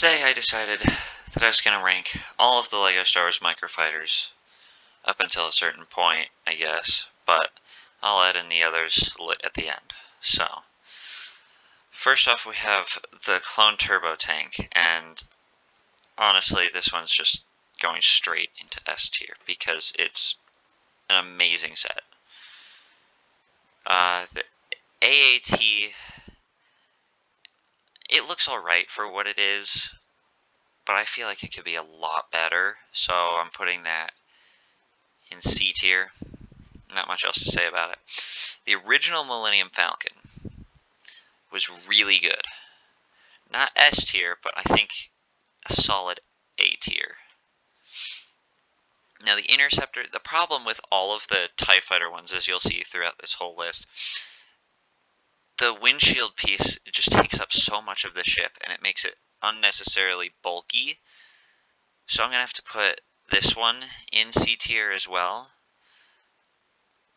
Today I decided that I was going to rank all of the Lego Star Wars Microfighters up until a certain point, I guess, but I'll add in the others at the end. So, first off we have the Clone Turbo Tank, and honestly this one's just going straight into S tier because it's an amazing set. The AAT, it looks alright for what it is, but I feel like it could be a lot better, so I'm putting that in C tier. Not much else to say about it. The original Millennium Falcon was really good. Not S tier, but I think a solid A tier. Now the Interceptor, the problem with all of the TIE Fighter ones, as you'll see throughout this whole list, the windshield piece just takes up so much of the ship and it makes it unnecessarily bulky. So I'm going to have to put this one in C tier as well.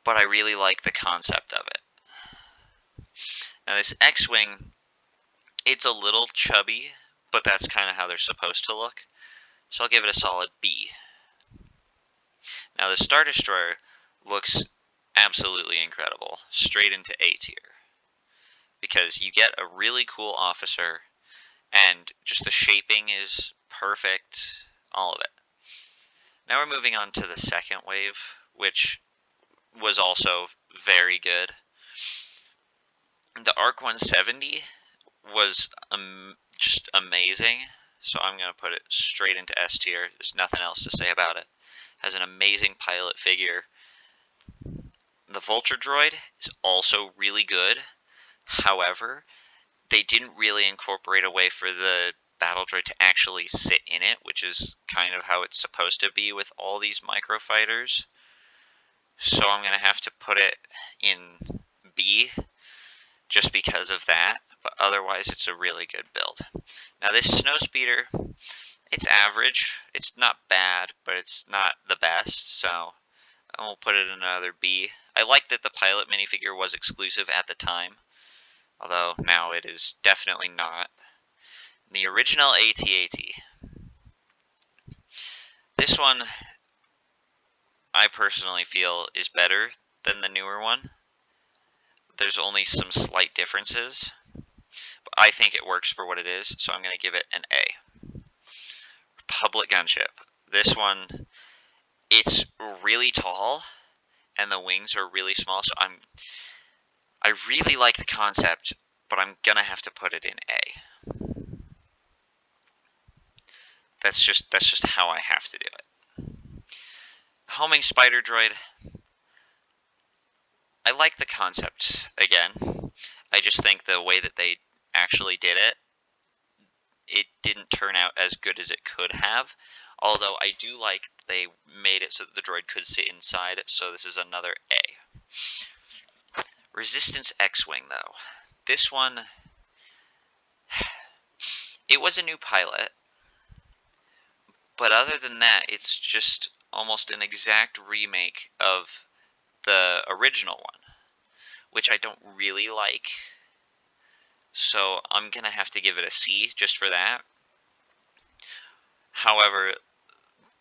But I really like the concept of it. Now this X-Wing, it's a little chubby, but that's kind of how they're supposed to look. So I'll give it a solid B. Now the Star Destroyer looks absolutely incredible, straight into A tier. Because you get a really cool officer, and just the shaping is perfect, all of it. Now we're moving on to the second wave, which was also very good. The ARC 170 was just amazing, so I'm going to put it straight into S tier. There's nothing else to say about it. Has an amazing pilot figure. The Vulture droid is also really good. However, they didn't really incorporate a way for the battle droid to actually sit in it, which is kind of how it's supposed to be with all these microfighters. So I'm going to have to put it in B just because of that, but otherwise it's a really good build. Now this Snowspeeder, it's average. It's not bad, but it's not the best, so we'll put it in another B. I like that the pilot minifigure was exclusive at the time, although now it is definitely not. The original AT-AT. This one, I personally feel, is better than the newer one. There's only some slight differences, but I think it works for what it is, so I'm going to give it an A. Republic Gunship. This one, it's really tall, and the wings are really small, so I really like the concept, but I'm gonna have to put it in A. That's just how I have to do it. Homing Spider Droid. I like the concept again. I just think the way that they actually did it, it didn't turn out as good as it could have. Although I do like they made it so that the droid could sit inside, so this is another A. Resistance X-Wing, though. This one, it was a new pilot, but other than that, it's just almost an exact remake of the original one, which I don't really like. So I'm going to have to give it a C just for that. However,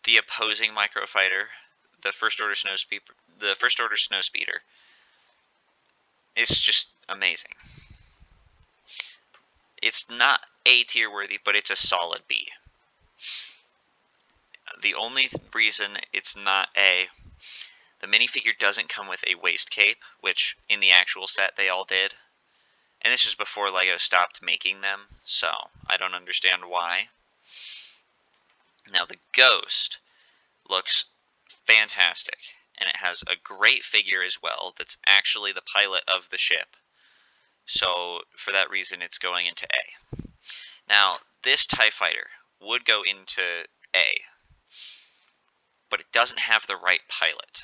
the opposing Microfighter, the First Order Snowspeeder, is just amazing. It's not A tier worthy, but it's a solid B. The only reason it's not A, the minifigure doesn't come with a waist cape, which in the actual set they all did. And this is before Lego stopped making them, so I don't understand why. Now the Ghost looks fantastic, and it has a great figure as well that's actually the pilot of the ship. So for that reason it's going into A. Now this TIE Fighter would go into A, but it doesn't have the right pilot.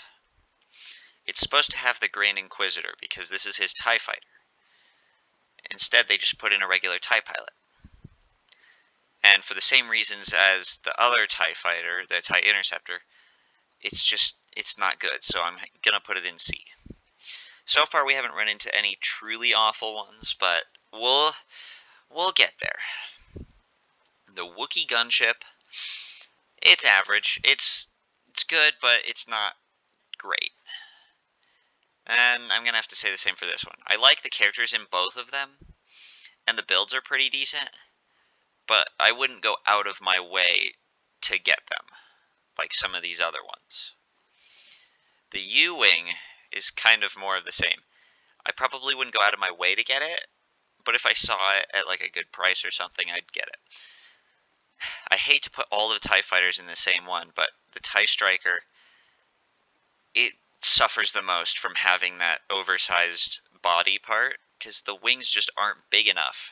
It's supposed to have the Grand Inquisitor because this is his TIE Fighter. Instead, they just put in a regular TIE pilot. And for the same reasons as the other TIE Fighter, the TIE Interceptor, it's not good, so I'm going to put it in C. So far, we haven't run into any truly awful ones, but we'll get there. The Wookiee gunship, it's average. It's good, but it's not great. And I'm going to have to say the same for this one. I like the characters in both of them, and the builds are pretty decent, but I wouldn't go out of my way to get them, like some of these other ones. The U-Wing is kind of more of the same. I probably wouldn't go out of my way to get it, but if I saw it at like a good price or something, I'd get it. I hate to put all the TIE fighters in the same one, but the TIE Striker, it suffers the most from having that oversized body part, because the wings just aren't big enough,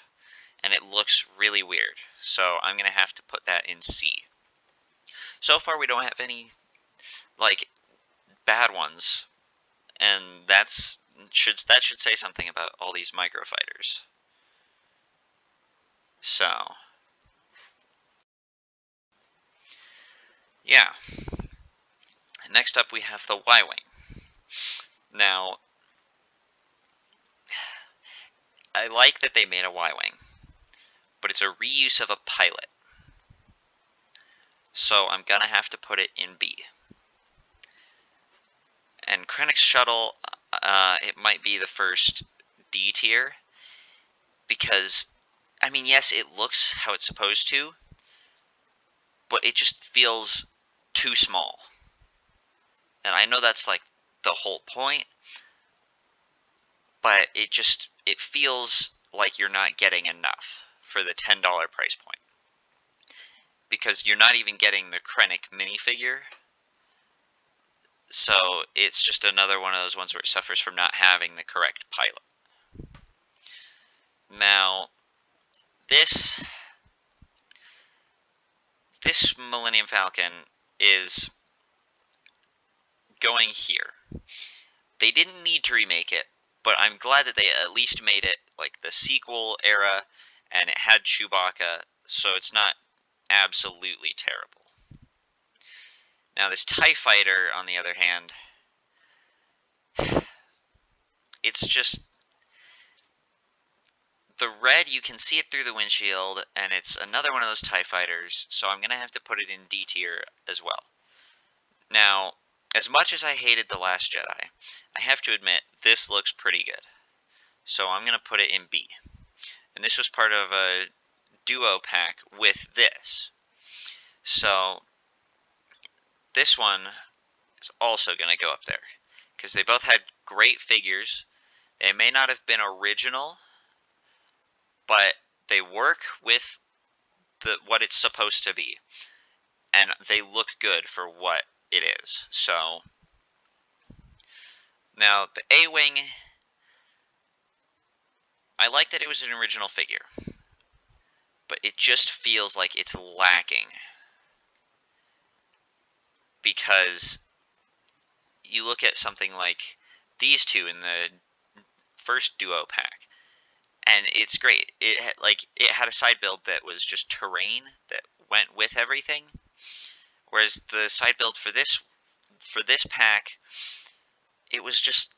and it looks really weird. So I'm going to have to put that in C. So far we don't have any, like, bad ones, and that should say something about all these microfighters. So, yeah. Next up we have the Y-Wing. Now, I like that they made a Y-Wing, but it's a reuse of a pilot. So I'm gonna have to put it in B. And Krennic's shuttle, it might be the first D tier, because, I mean, yes, it looks how it's supposed to, but it just feels too small. And I know that's like the whole point, but it feels like you're not getting enough for the $10 price point. Because you're not even getting the Krennic minifigure, so it's just another one of those ones where it suffers from not having the correct pilot. Now, this Millennium Falcon is going here. They didn't need to remake it, but I'm glad that they at least made it like the sequel era, and it had Chewbacca, so it's not absolutely terrible. Now this TIE Fighter, on the other hand, it's just, the red, you can see it through the windshield, and it's another one of those TIE Fighters, so I'm going to have to put it in D tier as well. Now, as much as I hated The Last Jedi, I have to admit, this looks pretty good. So I'm going to put it in B. And this was part of a duo pack with this. So this one is also going to go up there, because they both had great figures. They may not have been original, but they work with what it's supposed to be, and they look good for what it is. So now the A-Wing, I like that it was an original figure, but it just feels like it's lacking, because you look at something like these two in the first duo pack, and it's great. It had a side build that was just terrain that went with everything, whereas the side build for this pack, it was just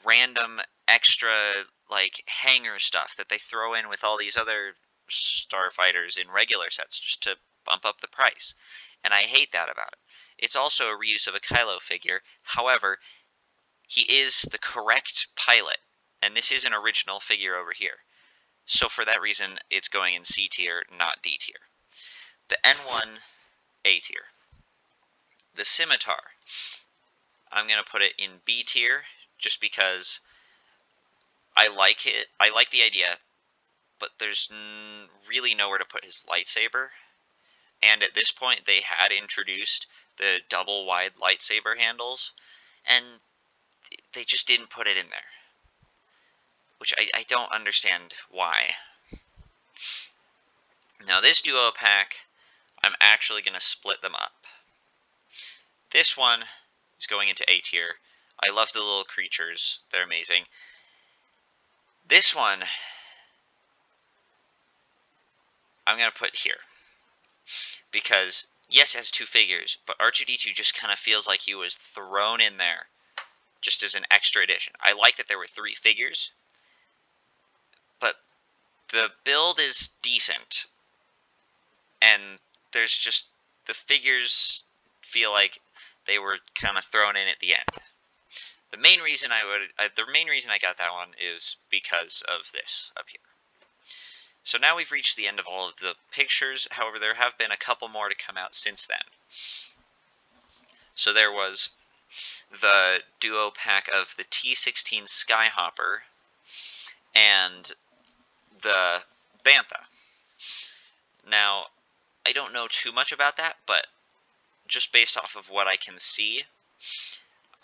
random extra like hangar stuff that they throw in with all these other starfighters in regular sets just to bump up the price, and I hate that about it. It's also a reuse of a Kylo figure. However, he is the correct pilot, and this is an original figure over here. So for that reason, it's going in C tier, not D tier. The N1, A tier. The Scimitar, I'm going to put it in B tier, just because I like it. I like the idea, but there's really nowhere to put his lightsaber. And at this point, they had introduced the double wide lightsaber handles, and they just didn't put it in there, which I don't understand why. Now this duo pack, I'm actually going to split them up. This one is going into A tier. I love the little creatures. They're amazing. This one, I'm going to put here, because yes, it has two figures, but R2-D2 just kind of feels like he was thrown in there just as an extra addition. I like that there were 3 figures, but the build is decent, and there's just the figures feel like they were kind of thrown in at the end. The main reason I got that one is because of this up here. So now we've reached the end of all of the pictures. However, there have been a couple more to come out since then. So there was the duo pack of the T-16 Skyhopper and the Bantha. Now, I don't know too much about that, but just based off of what I can see,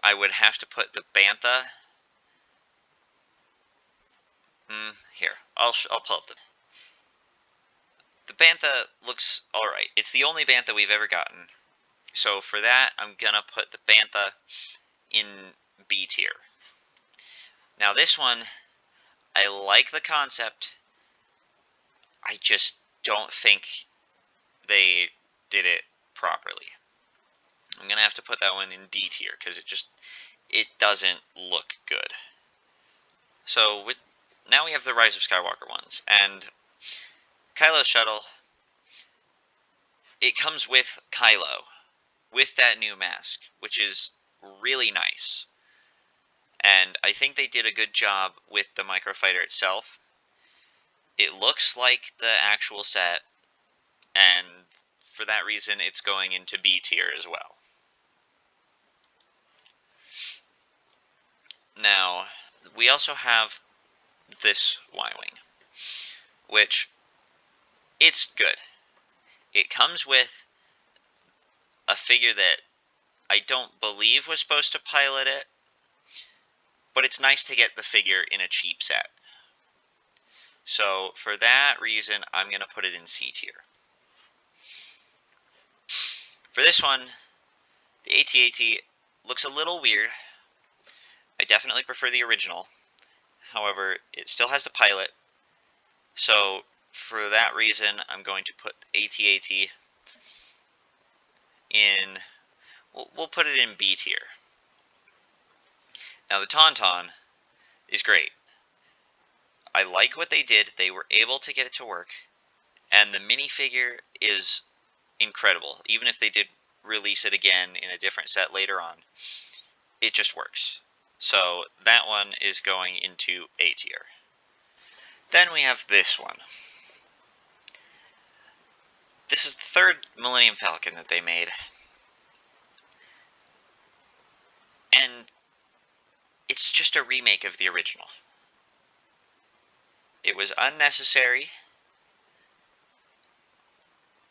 I would have to put the Bantha. Here, I'll pull up the Bantha looks alright. It's the only Bantha we've ever gotten. So for that, I'm gonna put the Bantha in B tier. Now this one, I like the concept. I just don't think they did it properly. I'm gonna have to put that one in D tier because it doesn't look good. So now we have the Rise of Skywalker ones, and Kylo's shuttle. It comes with Kylo, with that new mask, which is really nice. And I think they did a good job with the Microfighter itself. It looks like the actual set, and for that reason, it's going into B tier as well. Now, we also have this Y-Wing, which, it's good. It comes with a figure that I don't believe was supposed to pilot it, but it's nice to get the figure in a cheap set. So, for that reason, I'm going to put it in C tier. For this one, the AT-AT looks a little weird. I definitely prefer the original. However, it still has the pilot. So, for that reason, I'm going to put the AT-AT in... We'll put it in B tier. Now, the Tauntaun is great. I like what they did. They were able to get it to work. And the minifigure is incredible. Even if they did release it again in a different set later on, it just works. So that one is going into A tier. Then we have this one. This is the third Millennium Falcon that they made. And it's just a remake of the original. It was unnecessary.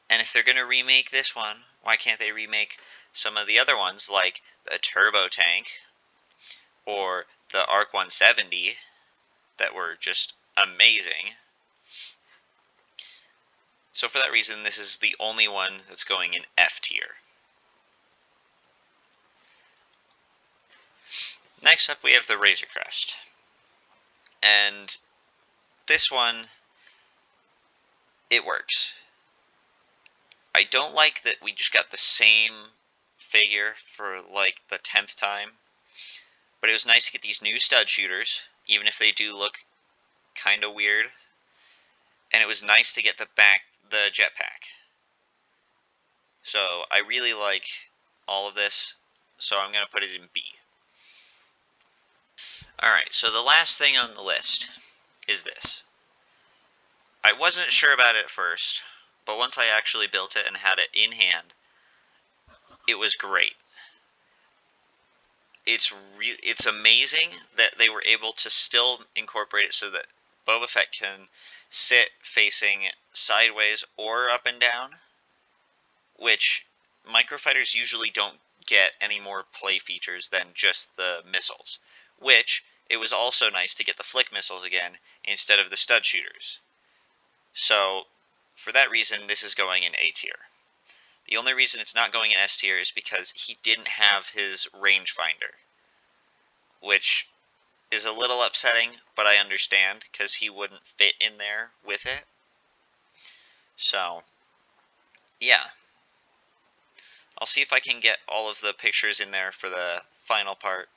And if they're going to remake this one, why can't they remake some of the other ones, like the Turbo Tank or the ARC 170, that were just amazing? So for that reason, this is the only one that's going in F tier. Next up, we have the Razor Crest. And this one, it works. I don't like that we just got the same figure for like the 10th time. But it was nice to get these new stud shooters, even if they do look kind of weird. And it was nice to get the jetpack. So I really like all of this, so I'm going to put it in B. Alright, so the last thing on the list is this. I wasn't sure about it at first, but once I actually built it and had it in hand, it was great. It's amazing that they were able to still incorporate it so that Boba Fett can sit facing sideways or up and down, which microfighters usually don't get any more play features than just the missiles, which it was also nice to get the flick missiles again instead of the stud shooters. So, for that reason, this is going in A tier. The only reason it's not going in S tier is because he didn't have his rangefinder, which is a little upsetting, but I understand, because he wouldn't fit in there with it. So, yeah. I'll see if I can get all of the pictures in there for the final part.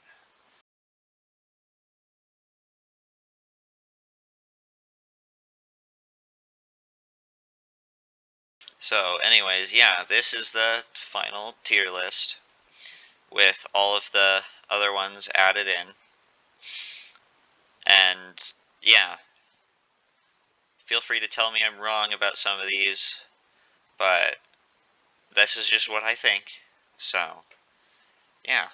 So anyways, yeah, this is the final tier list with all of the other ones added in. And yeah, feel free to tell me I'm wrong about some of these, but this is just what I think. So, yeah.